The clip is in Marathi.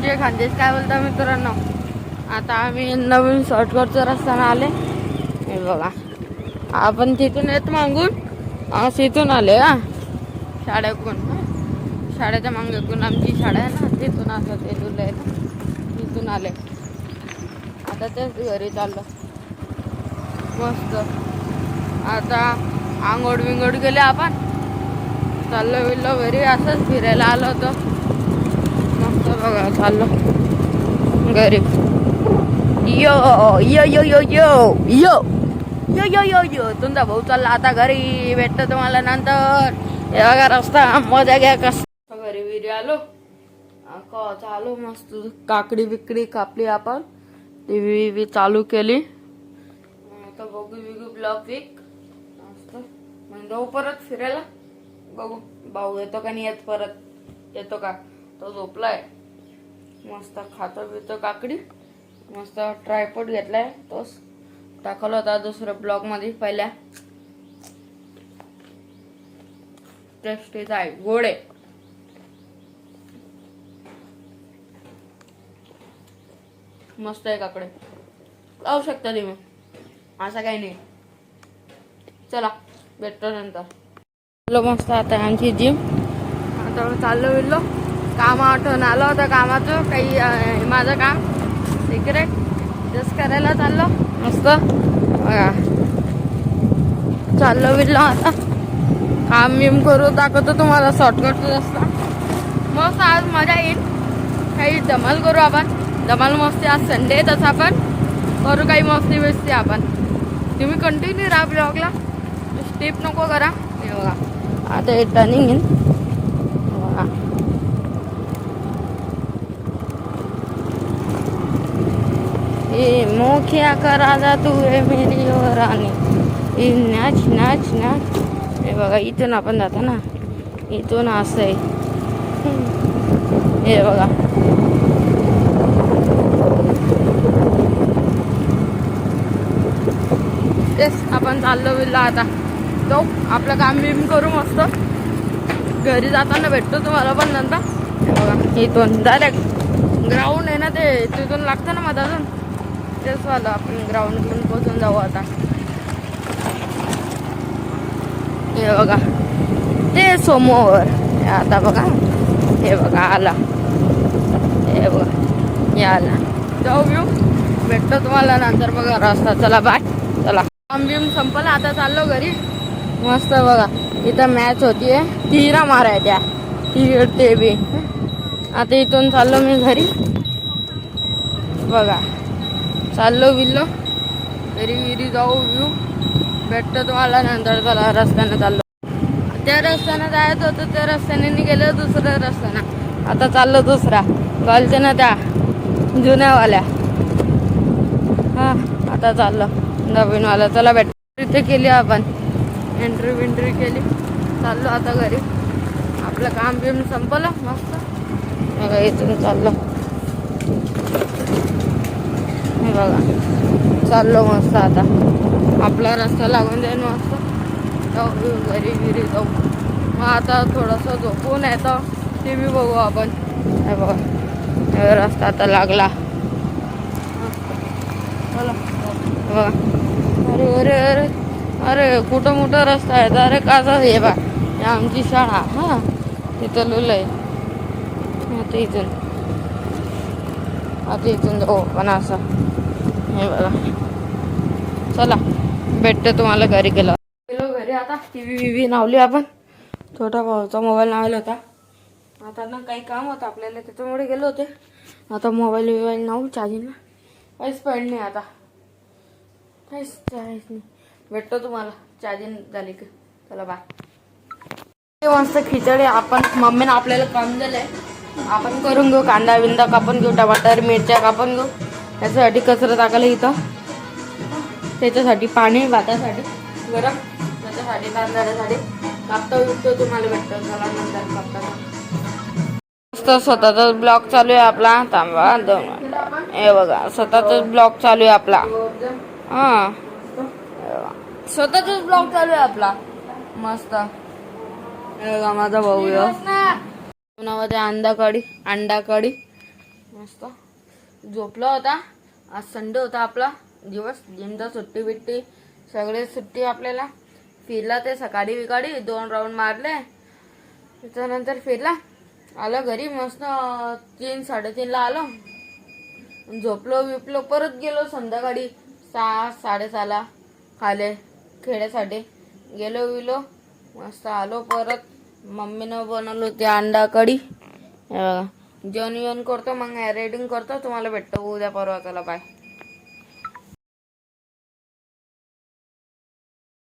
जय खानदेश. काय बोलता मित्रांनो, आता आम्ही नवीन शॉर्टकटचा रस्त्याने आले. हे बघा, आपण तिथून येत मागून तिथून आले हा शाळेकडून. शाळेच्या मागेकडून आमची शाळा आहे ना, तिथून असं ते दुलं आहे ना, तिथून आले. आता तेच घरी चाललो मस्त. आता आंघोळ विंगोड केले आपण, चाललो बिल्लो घरी. असंच फिरायला आलो होतो मस्त. बघा चाललो घरी. यो यो यो यो यो यो यो यो यो यो तुमचा भाऊ चालला आता घरी. भेटतो तुम्हाला नंतर. हे बघा रस्ता, मजा घ्या. कसं घरी विरी आलो चालू मस्त. काकडी बिकडी कापली आपण, टीव्ही बी चालू केली. आता बघू बिगू ब्लॉग विक मस्त. मग जाऊ परत फिरायला. बघू भाऊ येतो का नाही येत, परत येतो का. तो झोपलाय मस्त. खातो पितो काकडी मस्त. ट्रायपॉड घेतलाय, तोच टाकला होता दुसऱ्या ब्लॉग मध्ये पहिल्या. टेस्टीच आहे, गोड आहे. मस्त आहे काकडे, लावू शकता तुम्ही, असं काही नाही. चला भेटतो नंतर. चलो मस्त. आता आमची जिम. आता चाललो बिल्लो. काम आठवण आलं होतं कामाचं काही. माझं काम सिक्रेट जस्ट करायला चाललो मस्त. बघा चाललो बिल्लो. आता काम बिम करू दाखवतो तुम्हाला शॉर्टकट रस्ता मस्त. आज मजा येईल. काही धमाल करू आपण. धमाल मस्ती. आज संडे आहे, तसं आपण करू काही मस्ती बिस्ती आपण. तुम्ही कंटिन्यू राहा ब्लॉगला, स्टिप नको करा. हे बघा आता हे टर्निंग इन. मोख्या करा जा तू है मेरी राणी. नाच नाच नाच. हे बघा इथून आपण जातो ना, इथून असं आहे. हे बघा तेच आपण चाललो बिल्लो. आता जाऊ आपलं काम बिम करू मस्त. घरी जाताना भेटतो तुम्हाला पण नंतर. हे बघा इथून डायरेक्ट ग्राउंड आहे ना, ते तिथून लागतं ना मग अजून तेच वाला. आपण ग्राउंडकडून पोचून जाऊ आता. हे बघा ते समोर. आता बघा हे बघा आला. हे बघा हे आला. जाऊ घेऊ, भेटतो तुम्हाला नंतर. बघा रस्ता. चला बाय. चला काम बिम संपला, आता चाललो घरी मस्त. बघा इथं मॅच होतीये, तिरा मारायच्या ते बी. आता इथून चाललो मी घरी. बघा चाललो बिल्लो घरी विरी. जाऊ व्यू, भेटतो तुम्हाला नंतर. चला रस्त्याने चाललो. त्या रस्त्यानं जायचं होतं, त्या रस्त्याने नाही गेलं, दुसऱ्या रस्त्यानं. आता चाललो दुसरा गलते ना त्या जुन्यावाल्या. हा आता चाललो नवीनवाला. चला भेट. तिथे केली आपण एंट्री विंट्री केली. चाललो आता घरी. आपलं काम बिम संपलं मस्त. बघा इथून चाललो. हे बघा चाललो मस्त. आता आपला रस्ता लागून जाईल मस्त. जाऊ घरी गिरी जाऊ. मग आता थोडंसं झोपून येतं, टी व्ही बघू आपण. हे बघा हे रस्ता आता लागला. चला बघा. अरे अरे अरे अरे कुठं मोठा रस्ता आहे. अरे कसं. हे बा हे आमची शाळा. हां तिथं लुलं आहे. आता इथून जाऊ पण असं. हे बघा चला भेटतो तुम्हाला घरी. गेलो घरी. आता टी व्ही विवी लावली आपण. छोटा भाऊचा मोबाईल लावला होता. आता ना काही काम होतं आपल्याला, त्याच्यामुळे गेलो होते. आता मोबाईल विबाईल लावून चार्जिंगला काहीच पड नाही. आता काहीच नाही. भेटतो तुम्हाला चार्जिंग झाली की. चला बाय. मस्त खिचडी आपण मम्मीनं आपल्याला काम दिलंय, आपण करून घेऊ. कांदा बिंदा कापून घेऊ, टमाटर मिरच्या कापून घेऊ. त्याच्यासाठी कचरा टाकायला इथं. त्याच्यासाठी पाणी भातासाठी गरम, त्याच्यासाठी तांदळासाठी कापता विकतो तुम्हाला भेटतो. चला नंतर कापताना. मस्त स्वतःचाच ब्लॉग चालू आहे आपला. थांबा 2 मिनिटं. हे बघा स्वतःचाच ब्लॉग चालू आहे आपला. हां स्वतःचाच ब्लॉग चालू आहे आपला मस्त. हे बघा माझा भाऊ. नावामध्ये अंडा कढी मस्त झोपला होता. आज संडे होता आपला दिवस, जिमचा सुट्टी बिट्टी सगळे सुट्टी आपल्याला. फिरला ते सकाळी बिकाळी 2 राऊंड मारले, त्याच्यानंतर फिरला आलो घरी मस्त 3-3:30 आलो. झोपलो बिपलो परत गेलो संध्याकाळी 6-6:30 खाले खेड्यासाठी गेलो विलो मस्त आलो परत. मम्मीनं बनवलं ते अंडा कढी. जेवण करतो मग रेडिंग करतो. तुम्हाला भेटतो उद्या परवा. चला बाय.